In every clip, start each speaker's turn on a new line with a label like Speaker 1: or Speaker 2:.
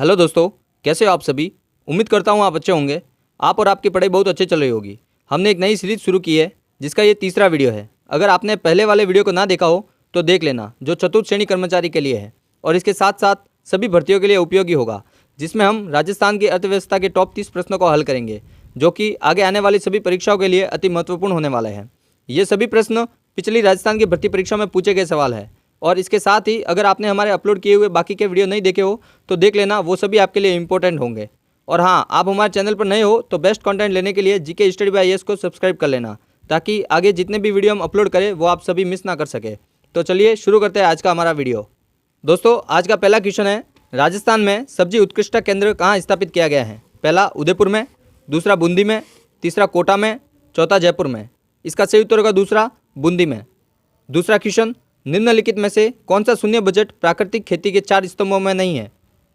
Speaker 1: Hello दोस्तों, कैसे हो आप सभी। उम्मीद करता हूँ आप अच्छे होंगे। आप और आपकी पढ़ाई बहुत अच्छे चल रही होगी। हमने एक नई सीरीज शुरू की है जिसका ये तीसरा वीडियो है। अगर आपने पहले वाले वीडियो को ना देखा हो तो देख लेना, जो चतुर्थ श्रेणी कर्मचारी के लिए है और इसके साथ साथ सभी भर्तियों के लिए उपयोगी होगा, जिसमें हम राजस्थान की अर्थव्यवस्था के टॉप 30 प्रश्नों को हल करेंगे, जो कि आगे आने वाली सभी परीक्षाओं के लिए अति महत्वपूर्ण होने वाले हैं। ये सभी प्रश्न पिछली राजस्थान की भर्ती परीक्षा में पूछे गए सवाल है। और इसके साथ ही अगर आपने हमारे अपलोड किए हुए बाकी के वीडियो नहीं देखे हो तो देख लेना, वो सभी आपके लिए इंपॉर्टेंट होंगे। और हाँ, आप हमारे चैनल पर नए हो तो बेस्ट कंटेंट लेने के लिए जीके स्टडी बाय आईएएस को सब्सक्राइब कर लेना, ताकि आगे जितने भी वीडियो हम अपलोड करें वो आप सभी मिस ना कर सके। तो चलिए शुरू करते हैं आज का हमारा वीडियो। दोस्तों, आज का पहला क्वेश्चन है, राजस्थान में सब्जी उत्कृष्टता केंद्र कहाँ स्थापित किया गया है। पहला उदयपुर में, दूसरा बूंदी में, तीसरा कोटा में, चौथा जयपुर में। इसका सही उत्तर होगा दूसरा, बूंदी में। दूसरा क्वेश्चन, निम्नलिखित में से कौन सा शून्य बजट प्राकृतिक खेती के 4 स्तंभों में नहीं है।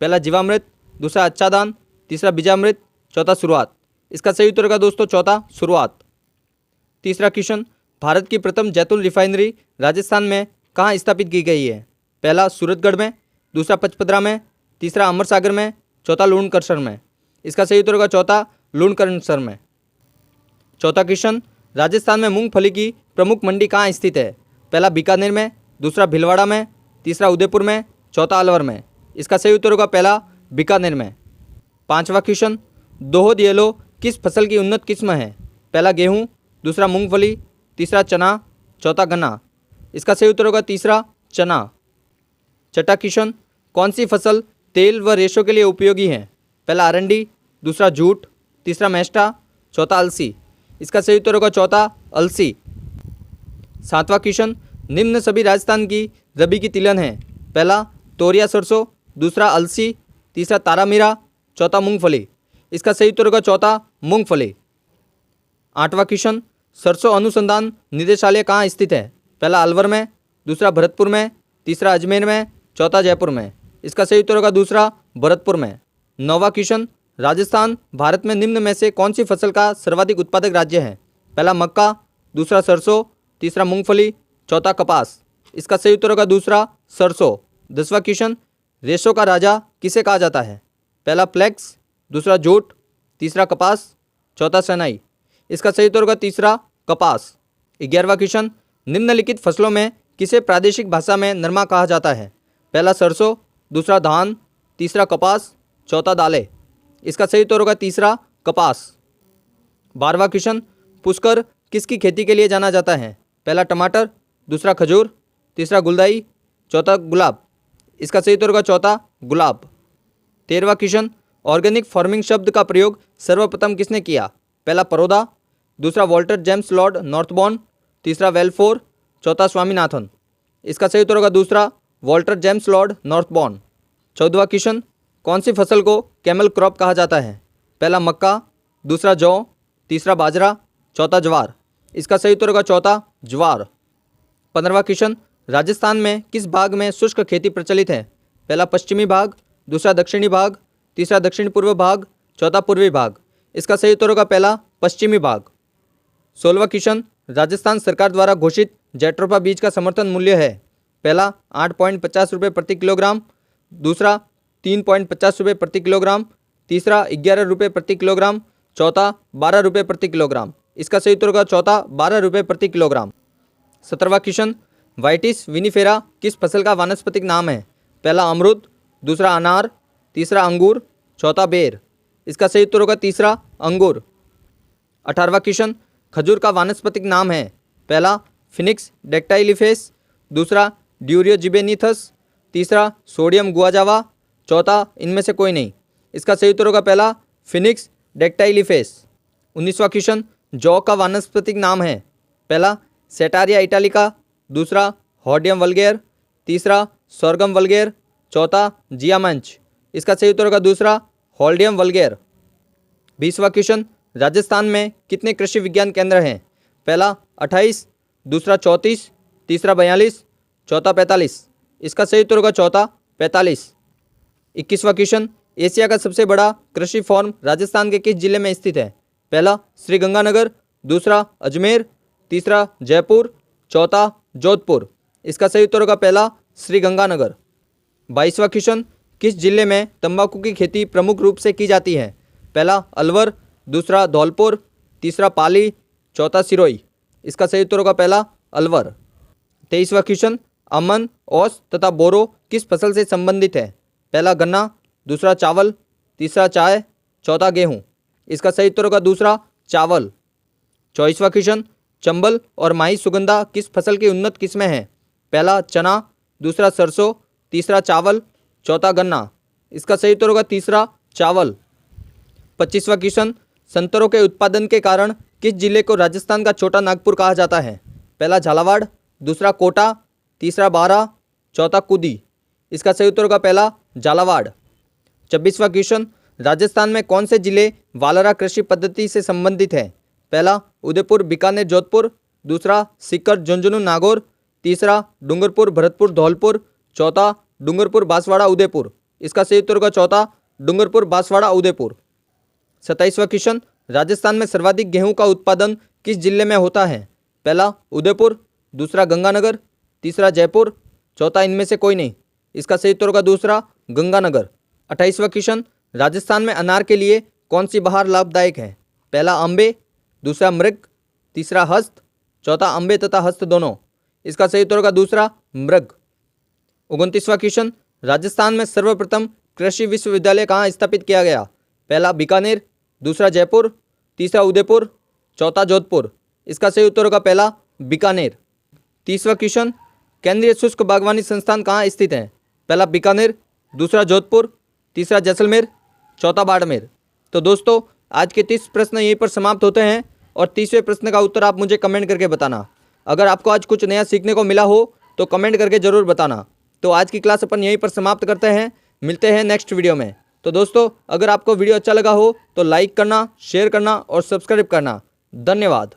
Speaker 1: पहला जीवामृत, दूसरा अच्छादान, तीसरा बीजामृत, चौथा शुरुआत। इसका सही उत्तर होगा दोस्तों चौथा, शुरुआत। तीसरा क्वेश्चन, भारत की प्रथम जैतून रिफाइनरी राजस्थान में कहाँ स्थापित की गई है। पहला सूरतगढ़ में, दूसरा पचपदरा में, तीसरा अमरसागर में, चौथा लूणकरसर में। इसका सही उत्तर होगा चौथा, लूणकरसर में। चौथा क्वेश्चन, राजस्थान में मूंगफली की प्रमुख मंडी कहाँ स्थित है। पहला बीकानेर में, दूसरा भीलवाड़ा में, तीसरा उदयपुर में, चौथा अलवर में। इसका सही उत्तर होगा पहला, बीकानेर में। पांचवा क्वेश्चन, दोहद येलो किस फसल की उन्नत किस्म है। पहला गेहूं, दूसरा मूंगफली, तीसरा चना, चौथा गन्ना। इसका सही उत्तर होगा तीसरा, चना। छठा क्वेश्चन, कौन सी फसल तेल व रेशों के लिए उपयोगी है। पहला अरंडी, दूसरा जूट, तीसरा मैस्टा, चौथा अलसी। इसका सही उत्तर होगा चौथा, अलसी। सातवां क्वेश्चन, निम्न सभी राजस्थान की रबी की तिलहन है। पहला तोरिया सरसों, दूसरा अलसी, तीसरा तारामीरा, चौथा मूंगफली। इसका सही उत्तर होगा चौथा, मूंगफली। आठवां क्वेश्चन, सरसों अनुसंधान निदेशालय कहाँ स्थित है। पहला अलवर में, दूसरा भरतपुर में, तीसरा अजमेर में, चौथा जयपुर में। इसका सही उत्तर होगा दूसरा, भरतपुर में। नौवां क्वेश्चन, राजस्थान भारत में निम्न में से कौन सी फसल का सर्वाधिक उत्पादक राज्य है। पहला मक्का, दूसरा सरसों, तीसरा मूंगफली, चौथा कपास। इसका सही उत्तर होगा दूसरा, सरसों। 10वां क्वेश्चन, रेशों का राजा किसे कहा जाता है। पहला फ्लेक्स, दूसरा जूट, तीसरा कपास, चौथा सनाई। इसका सही उत्तर होगा तीसरा, कपास। 11वां क्वेश्चन, निम्नलिखित फसलों में किसे प्रादेशिक भाषा में नरमा कहा जाता है। पहला सरसों, दूसरा धान, तीसरा कपास, चौथा दालें। इसका सही उत्तर होगा तीसरा, कपास। 12वां क्वेश्चन, पुष्कर किसकी खेती के लिए जाना जाता है। पहला टमाटर, दूसरा खजूर, तीसरा गुलदाई, चौथा गुलाब। इसका सही उत्तर होगा चौथा, गुलाब। 13वां क्वेश्चन, ऑर्गेनिक फार्मिंग शब्द का प्रयोग सर्वप्रथम किसने किया। पहला परोदा, दूसरा वॉल्टर जेम्स लॉर्ड नॉर्थबॉर्न, तीसरा वेलफोर, चौथा स्वामीनाथन। इसका सही उत्तर होगा दूसरा, वॉल्टर जेम्स लॉर्ड नॉर्थबॉर्न। 14वां क्वेश्चन, कौन सी फसल को कैमल क्रॉप कहा जाता है। पहला मक्का, दूसरा जौ, तीसरा बाजरा, चौथा ज्वार। इसका सही उत्तर होगा चौथा, ज्वार। 15वां क्वेश्चन, राजस्थान में किस भाग में शुष्क खेती प्रचलित है। पहला पश्चिमी भाग, दूसरा दक्षिणी भाग, तीसरा दक्षिण पूर्व भाग, चौथा पूर्वी भाग। इसका सही उत्तर होगा पहला, पश्चिमी भाग। 16वां क्वेश्चन, राजस्थान सरकार द्वारा घोषित जैट्रोफा बीज का समर्थन मूल्य है। पहला 8.50 रुपये प्रति किलोग्राम, दूसरा 3.50 रुपये प्रति किलोग्राम, तीसरा 11 रुपये प्रति किलोग्राम, चौथा 12 रुपये प्रति किलोग्राम। इसका सही उत्तर होगा चौथा, 12 रुपये प्रति किलोग्राम। 17वां क्वेश्चन, वाइटिस विनिफेरा किस फसल का वानस्पतिक नाम है। पहला अमरूद, दूसरा अनार, तीसरा अंगूर, चौथा बेर। इसका सही उत्तर होगा तीसरा, अंगूर। 18वां क्वेश्चन, खजूर का वानस्पतिक नाम है। पहला फिनिक्स डेक्टाइलिफेस, दूसरा ड्यूरियोजिबेनिथस, तीसरा सोडियम गुआजावा, चौथा इनमें से कोई नहीं। इसका सही उत्तर होगा पहला, फिनिक्स डेक्टाइलिफेस। 19वां क्वेश्चन, जौ का वानस्पतिक नाम है। पहला सेटारिया इटालिका, दूसरा हॉर्डियम वल्गेर, तीसरा सोरगम वल्गेर, चौथा जियामंच। इसका सही उत्तर होगा दूसरा, हॉर्डियम वल्गेर। 20वां क्वेश्चन, राजस्थान में कितने कृषि विज्ञान केंद्र हैं। पहला 28, दूसरा 34, तीसरा 42, चौथा 45। इसका सही उत्तर होगा चौथा, 45। 21वां क्वेश्चन, एशिया का सबसे बड़ा कृषि फॉर्म राजस्थान के किस जिले में स्थित है। पहला श्रीगंगानगर, दूसरा अजमेर, तीसरा जयपुर, चौथा जोधपुर। इसका सही उत्तर होगा पहला, श्रीगंगानगर। 22वां क्वेश्चन, किस जिले में तंबाकू की खेती प्रमुख रूप से की जाती है? पहला अलवर, दूसरा धौलपुर, तीसरा पाली, चौथा सिरोही। इसका सही उत्तर होगा पहला अलवर। 23वां क्वेश्चन, अमन, ओस तथा बोरो किस फसल से संबंधित है? पहला गन्ना, दूसरा चावल, तीसरा चाय, चौथा गेहूं। इसका सही उत्तर होगा दूसरा चावल। 24वां क्वेश्चन, चंबल और माही सुगंधा किस फसल की उन्नत किस्में हैं? पहला चना, दूसरा सरसों, तीसरा चावल, चौथा गन्ना। इसका सही उत्तर होगा तीसरा चावल। 25वां क्वेश्चन, संतरों के उत्पादन के कारण किस जिले को राजस्थान का छोटा नागपुर कहा जाता है? पहला झालावाड़, दूसरा कोटा, तीसरा बारा, चौथा कुदी। इसका सही उत्तर होगा पहला झालावाड़। 26वां क्वेश्चन, राजस्थान में कौन से जिले वालरा कृषि पद्धति से संबंधित है? पहला उदयपुर, बीकानेर, जोधपुर, दूसरा सीकर, झुंझुनू, नागौर, तीसरा डूंगरपुर, भरतपुर, धौलपुर, चौथा डूंगरपुर, बांसवाड़ा, उदयपुर। इसका सही उत्तर होगा चौथा डूंगरपुर, बांसवाड़ा, उदयपुर। 27वां क्वेश्चन, राजस्थान में सर्वाधिक गेहूं का उत्पादन किस जिले में होता है? पहला उदयपुर, दूसरा गंगानगर, तीसरा जयपुर, चौथा इनमें से कोई नहीं। इसका सही उत्तर होगा दूसरा गंगानगर। 28वां क्वेश्चन, राजस्थान में अनार के लिए कौन सी बहार लाभदायक है? पहला अम्बे, दूसरा मृग, तीसरा हस्त, चौथा अम्बे तथा हस्त दोनों। इसका सही उत्तर होगा दूसरा मृग। 29वां क्वेश्चन, राजस्थान में सर्वप्रथम कृषि विश्वविद्यालय कहाँ स्थापित किया गया? पहला बीकानेर, दूसरा जयपुर, तीसरा उदयपुर, चौथा जोधपुर। इसका सही उत्तर होगा पहला बीकानेर। 30वां क्वेश्चन, केंद्रीय शुष्क बागवानी संस्थान कहाँ स्थित है? पहला बीकानेर, दूसरा जोधपुर, तीसरा जैसलमेर, चौथा बाड़मेर। तो दोस्तों आज के 30 प्रश्न यहीं पर समाप्त होते हैं और 30वें प्रश्न का उत्तर आप मुझे कमेंट करके बताना। अगर आपको आज कुछ नया सीखने को मिला हो तो कमेंट करके ज़रूर बताना। तो आज की क्लास अपन यहीं पर समाप्त करते हैं, मिलते हैं नेक्स्ट वीडियो में। तो दोस्तों अगर आपको वीडियो अच्छा लगा हो तो लाइक करना, शेयर करना और सब्सक्राइब करना। धन्यवाद।